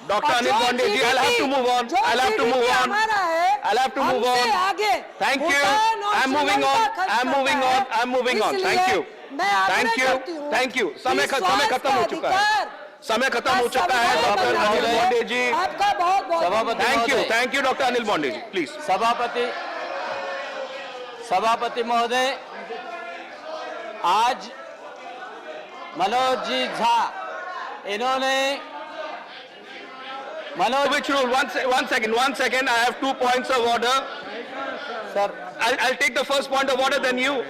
Dr. Anil Bhande ji, I'll have to move on. I'll have to move on. I'll have to move on. Thank you. I'm moving on. I'm moving on. I'm moving on. Thank you. Thank you. Thank you. समय खत्म हो चुका है. समय खत्म हो चुका है. डॉक्टर अनिल बॉन्डे जी. आपका बहुत बहुत सभापति. Thank you, Dr. Anil Bhande ji. Please. सभापति महोदय, आज मनोज जी झा इन्होंने Which rule? One second. I have 2 points of order. Sir I'll take the first point of order, then you.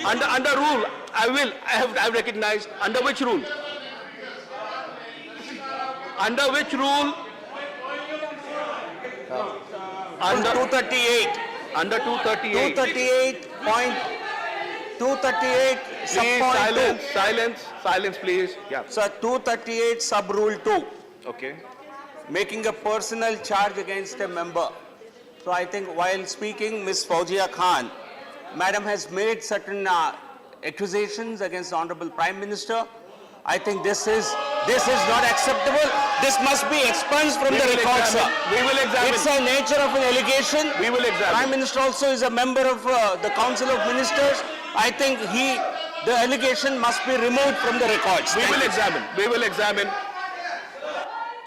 Under rule, I've recognized. Under which rule? Under which rule? Under 238. Under 238. 238 sub point 2. Silence, please. Yeah. Sir, 238 sub rule 2. Okay. Making a personal charge against a member. So I think while speaking, Ms. Fauzia Khan, Madam has made certain accusations against the Honorable Prime Minister. I think this is not acceptable. This must be expunged from the record, sir. We will examine. It's a nature of an allegation. We will examine. Prime Minister also is a member of the Council of Ministers. I think the allegation must be removed from the records. We will examine. We will examine.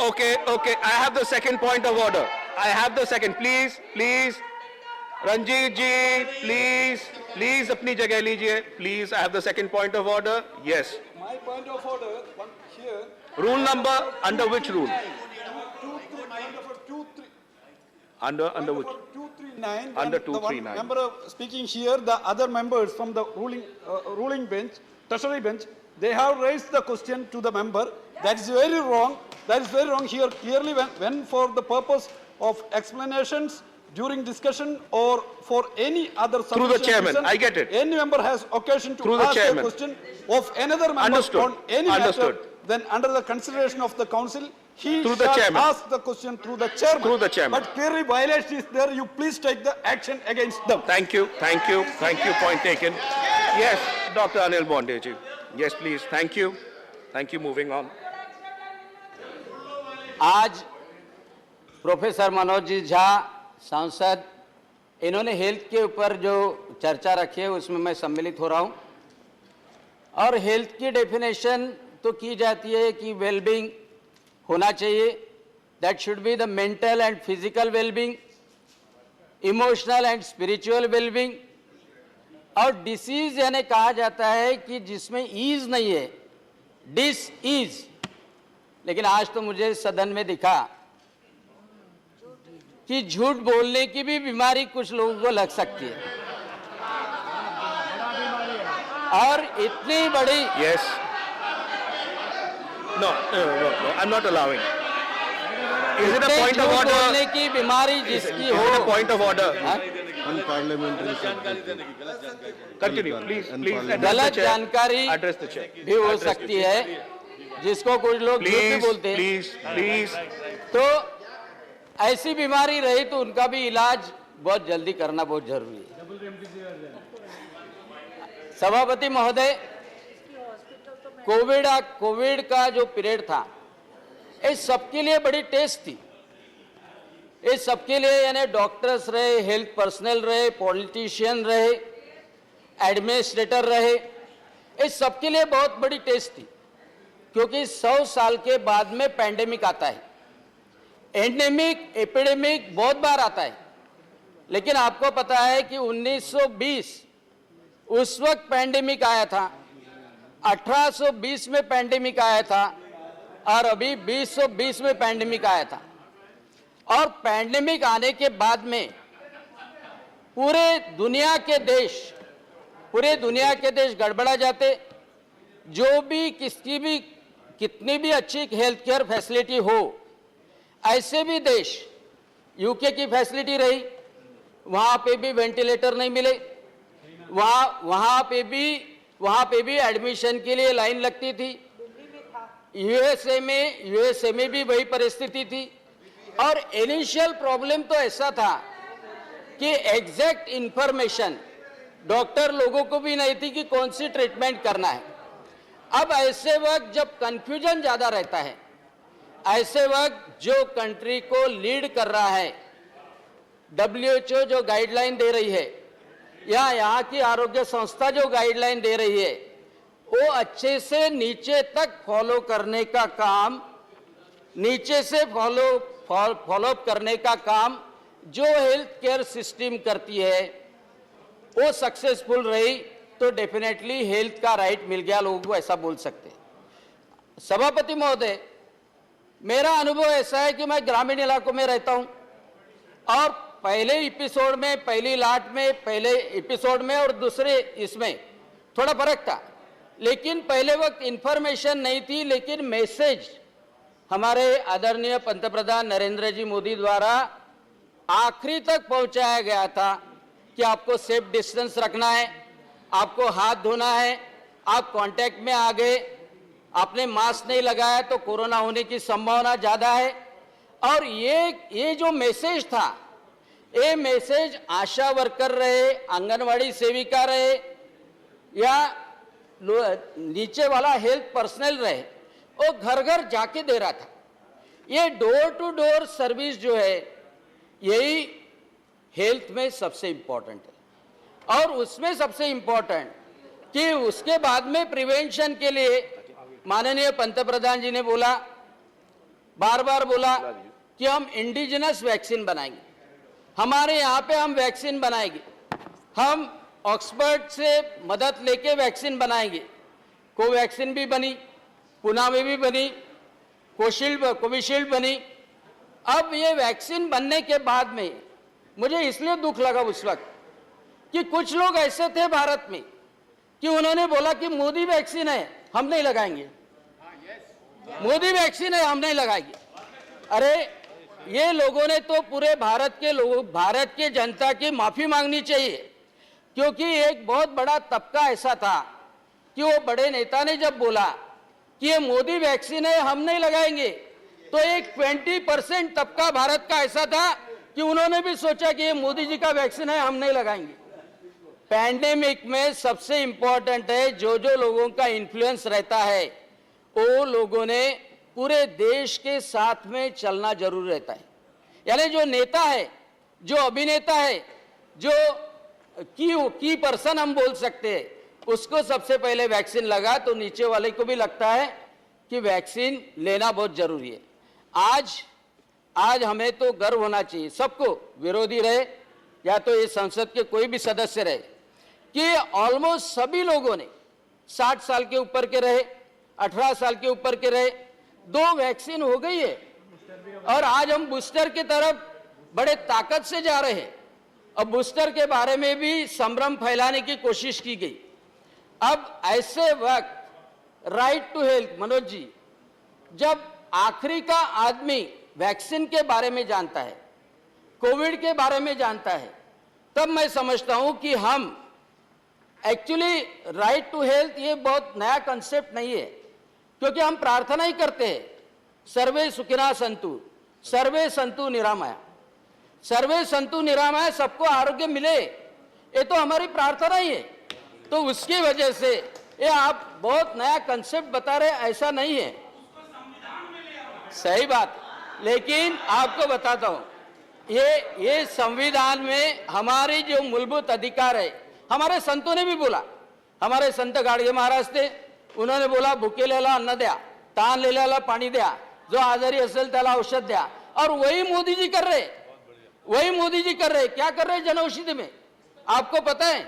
Okay. I have the second point of order. I have the second. Please. Ranjit ji, please अपनी जगह लीजिए. Please, I have the second point of order. Yes. My point of order, one here. Rule number, under which rule? Under which? 239. Under The one 239. member speaking here, the other members from the ruling bench, treasury bench, they have raised the question to the member. That is very wrong. That is very wrong. Here clearly when for the purpose of explanations during discussion or for any other Through the chairman, reason, I get it. Any member has occasion Through to the ask a chairman. question of another member Understood. on any Understood. matter, then under the consideration of the council, he Through the shall chairman. ask the question through the chairman. Through the chairman. But clearly violation is there. You please take the action against them. Thank you. Point taken. Yes, Dr. Anil Bhande ji. Yes, please. Thank you. Moving on. आज professor Manoj ji Jha सांसद, इन्होंने health के ऊपर जो चर्चा रखी है उसमें मैं सम्मिलित हो रहा हूं. और हेल्थ की डेफिनेशन तो की जाती है कि वेलबींग होना चाहिए. That should be the mental and physical wellbeing, emotional and spiritual wellbeing. और डिसीज यानी कहा जाता है कि जिसमें ईज नहीं है, डिस ईज. लेकिन आज तो मुझे सदन में दिखा कि झूठ बोलने की भी बीमारी कुछ लोगों को लग सकती है. और इतनी बड़ी. Yes. No, I'm not allowing. Is it a point of order? बोलने की बीमारी जिसकी Is हो. it a point of order? Unparliamentary. Continue, please. गलत जानकारी Address the chair. भी हो सकती है, जिसको कुछ लोग झूठ भी बोलते हैं. Please. तो ऐसी बीमारी रही तो उनका भी इलाज बहुत जल्दी करना बहुत जरूरी है. सभापति महोदय, कोविड का जो पीरियड था, इस सबके लिए बड़ी टेस्ट थी. इस सबके लिए यानी डॉक्टर्स रहे, हेल्थ पर्सनल रहे, पॉलिटिशियन रहे, एडमिनिस्ट्रेटर रहे, इस सबके लिए बहुत बड़ी टेस्ट थी. क्योंकि 100 साल के बाद में पैंडेमिक आता है. एंडेमिक, एपिडेमिक बहुत बार आता है. लेकिन आपको पता है कि 1920 उस वक्त पैंडेमिक आया था, 1820 में पैंडेमिक आया था, और अभी 2020 में पैंडेमिक आया था. और पैंडेमिक आने के बाद में पूरे दुनिया के देश गड़बड़ा जाते. जो भी कितनी भी अच्छी हेल्थ केयर फैसिलिटी हो, ऐसे भी देश, यूके की फैसिलिटी रही, वहां पे भी वेंटिलेटर नहीं मिले, वहां पे भी एडमिशन के लिए लाइन लगती थी. यूएसए में भी वही परिस्थिति थी. और इनिशियल प्रॉब्लम तो ऐसा था कि एग्जैक्ट इंफॉर्मेशन डॉक्टर लोगों को भी नहीं थी कि कौन सी ट्रीटमेंट करना है. अब ऐसे वक्त जब कंफ्यूजन ज्यादा रहता है, ऐसे वक्त जो कंट्री को लीड कर रहा है, WHO जो गाइडलाइन दे रही है या यहाँ की आरोग्य संस्था जो गाइडलाइन दे रही है, वो अच्छे से नीचे तक फॉलो करने का काम, नीचे से फॉलो करने का काम जो हेल्थ केयर सिस्टम करती है, वो सक्सेसफुल रही तो डेफिनेटली हेल्थ का राइट मिल गया लोगों को, ऐसा बोल सकते हैं। सभापति महोदय, मेरा अनुभव ऐसा है कि मैं ग्रामीण इलाकों में रहता हूं और पहले एपिसोड में, पहली लाट में, पहले एपिसोड में और दूसरे इसमें थोड़ा फर्क था, लेकिन पहले वक्त इंफॉर्मेशन नहीं थी, लेकिन मैसेज हमारे आदरणीय पंतप्रधान नरेंद्र जी मोदी द्वारा आखिरी तक पहुंचाया गया था कि आपको सेफ डिस्टेंस रखना है, आपको हाथ धोना है, आप कांटेक्ट में आ गए, आपने मास्क नहीं लगाया तो कोरोना होने की संभावना ज्यादा है। और ये जो मैसेज था, ये मैसेज आशा वर्कर रहे, आंगनवाड़ी सेविका रहे या नीचे वाला हेल्थ पर्सनल रहे, वो घर घर जाके दे रहा था। ये डोर टू डोर सर्विस जो है, यही हेल्थ में सबसे इंपॉर्टेंट है। और उसमें सबसे इंपॉर्टेंट कि उसके बाद में प्रिवेंशन के लिए माननीय पंतप्रधान जी ने बोला, बार बार बोला कि हम इंडिजिनस वैक्सीन बनाएंगे, हमारे यहाँ पे हम वैक्सीन बनाएंगे, हम ऑक्सफर्ड से मदद लेके वैक्सीन बनाएंगे। कोवैक्सीन भी बनी, पुणे में भी बनी, कोविशील्ड बनी। अब ये वैक्सीन बनने के बाद में मुझे इसलिए दुख लगा उस वक्त कि कुछ लोग ऐसे थे भारत में कि उन्होंने बोला कि मोदी वैक्सीन है, हम नहीं लगाएंगे, मोदी वैक्सीन है, हम नहीं लगाएंगे। अरे ये लोगों ने तो पूरे भारत के लोगों, भारत के जनता की माफी मांगनी चाहिए, क्योंकि एक बहुत बड़ा तबका ऐसा था कि वो बड़े नेता ने जब बोला कि ये मोदी वैक्सीन है, हम नहीं लगाएंगे, तो एक 20% तबका भारत का ऐसा था कि उन्होंने भी सोचा कि ये मोदी जी का वैक्सीन है, हम नहीं लगाएंगे। पैंडेमिक में सबसे इंपॉर्टेंट है जो लोगों का इन्फ्लुएंस रहता है, वो लोगों ने पूरे देश के साथ में चलना जरूर रहता है। यानी जो नेता है, जो अभिनेता है, जो की पर्सन हम बोल सकते हैं, उसको सबसे पहले वैक्सीन लगा तो नीचे वाले को भी लगता है कि वैक्सीन लेना बहुत जरूरी है। आज हमें तो गर्व होना चाहिए, सबको, विरोधी रहे या तो ये संसद के कोई भी सदस्य रहे, कि ऑलमोस्ट सभी लोगों ने 60 साल के ऊपर के रहे, 18 साल के ऊपर के रहे, 2 वैक्सीन हो गई है और आज हम बूस्टर की तरफ बड़े ताकत से जा रहे हैं। अब बूस्टर के बारे में भी संभ्रम फैलाने की कोशिश की गई। अब ऐसे वक्त right to health, Manoj ji, जब आखिरी का आदमी वैक्सीन के बारे में जानता है, कोविड के बारे में जानता है, तब मैं समझता हूं कि हम एक्चुअली राइट टू हेल्थ ये बहुत नया कंसेप्ट नहीं है, क्योंकि हम प्रार्थना ही करते हैं, सर्वे सुखिनः सन्तु, सर्वे सन्तु निरामया, सर्वे सन्तु निरामया, सबको आरोग्य मिले, ये तो हमारी प्रार्थना ही है। तो उसकी वजह से ये आप बहुत नया कंसेप्ट बता रहे, ऐसा नहीं है, सही बात। लेकिन आपको बताता हूं, ये संविधान में हमारी जो मूलभूत अधिकार है, हमारे संतों ने भी बोला, हमारे संत गाडगे महाराज थे, उन्होंने बोला भुकेलेला अन्न द्या, ताण लेल्याला पाणी द्या, जो आजारी असेल त्याला औषध द्या। और वही मोदी जी कर रहे, वही मोदी जी कर रहे। क्या कर रहे जनऔषधि में? आपको पता है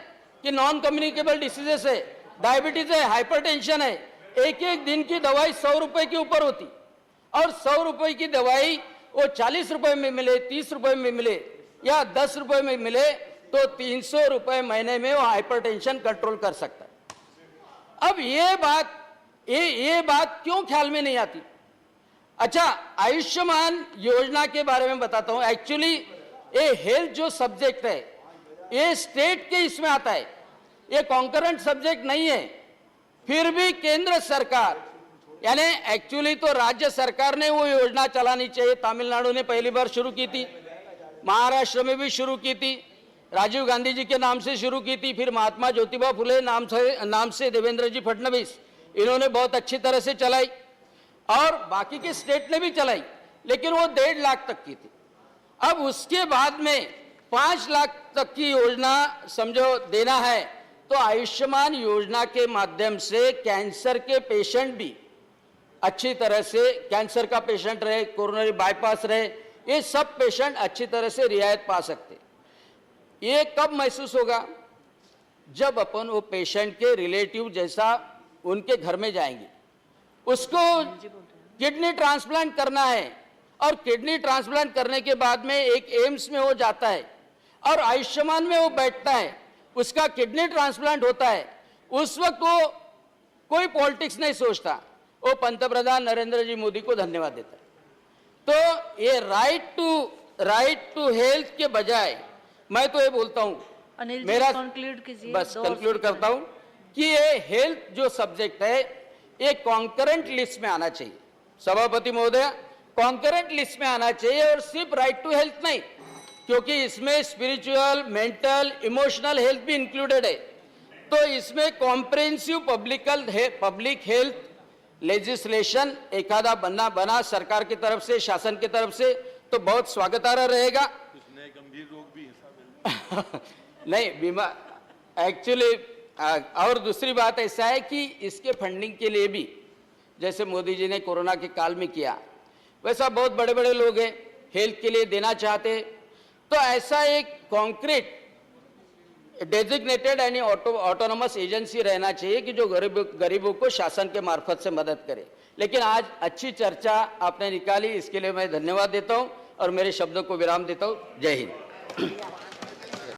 कि नॉन कम्युनिकेबल डिसीजेस है, डायबिटीज है, हाइपरटेंशन है, एक एक दिन की दवाई 100 रुपए के ऊपर होती, और 100 रुपए की दवाई वो 40 रुपए में मिले, 30 रुपए में मिले या 10 रुपए में मिले, तो 300 रुपए महीने में वो हाइपरटेंशन कंट्रोल कर सकता है। अब ये बात क्यों ख्याल में नहीं आती? अच्छा, आयुष्मान योजना के बारे में बताता हूं। एक्चुअली ये हेल्थ जो सब्जेक्ट है, ये स्टेट के इसमें आता है, ये कॉन्करेंट सब्जेक्ट नहीं है। फिर भी केंद्र सरकार, यानी एक्चुअली तो राज्य सरकार ने वो योजना चलानी चाहिए। तमिलनाडु ने पहली बार शुरू की थी, महाराष्ट्र में भी शुरू की थी, राजीव गांधी जी के नाम से शुरू की थी, फिर महात्मा ज्योतिबा फुले नाम से देवेंद्र जी फडणवीस, इन्होंने बहुत अच्छी तरह से चलाई। और बाकी के स्टेट ने भी चलाई, लेकिन वो 1.5 लाख तक की थी। अब उसके बाद में 5 लाख तक की योजना समझो देना है, तो आयुष्मान योजना के माध्यम से कैंसर के पेशेंट भी अच्छी तरह से, कैंसर का पेशेंट रहे, कोरोनरी बाईपास रहे, ये सब पेशेंट अच्छी तरह से रियायत पा सकते। ये कब महसूस होगा? जब अपन वो पेशेंट के रिलेटिव जैसा उनके घर में जाएंगे, उसको किडनी ट्रांसप्लांट करना है और किडनी ट्रांसप्लांट करने के बाद में एक एम्स में वो जाता है और आयुष्मान में वो बैठता है, उसका किडनी ट्रांसप्लांट होता है, उस वक्त वो कोई पॉलिटिक्स नहीं सोचता, वो पंतप्रधान नरेंद्र जी मोदी को धन्यवाद देता है। तो ये राइट टू हेल्थ के बजाय मैं तो ये बोलता हूं, अनिल जी मेरा कंक्लूड कीजिए। बस कंक्लूड करता हूं कि ये हेल्थ जो सब्जेक्ट है ये कॉन्करेंट लिस्ट में आना चाहिए। सभापति महोदय, कॉन्करेंट लिस्ट में आना चाहिए और सिर्फ राइट टू हेल्थ नहीं, क्योंकि इसमें स्पिरिचुअल, मेंटल, इमोशनल हेल्थ भी इंक्लूडेड है। तो इसमें कॉम्प्रिहेंसिव पब्लिक हेल्थ लेजिस्लेशन एखादा बना सरकार की तरफ से, शासन की तरफ से, तो बहुत स्वागतार्ह रहेगा। गंभीर रोग भी नहीं बीमा एक्चुअली, और दूसरी बात ऐसा है कि इसके फंडिंग के लिए भी जैसे मोदी जी ने कोरोना के काल में किया, वैसा बहुत बड़े बड़े लोग हैं हेल्थ के लिए देना चाहते, तो ऐसा एक कॉन्क्रीट डेजिग्नेटेड यानी ऑटोनोमस एजेंसी रहना चाहिए कि जो गरीबों को शासन के मार्फत से मदद करे। लेकिन आज अच्छी चर्चा आपने निकाली, इसके लिए मैं धन्यवाद देता हूं और मेरे शब्दों को विराम देता हूं। जय हिंद।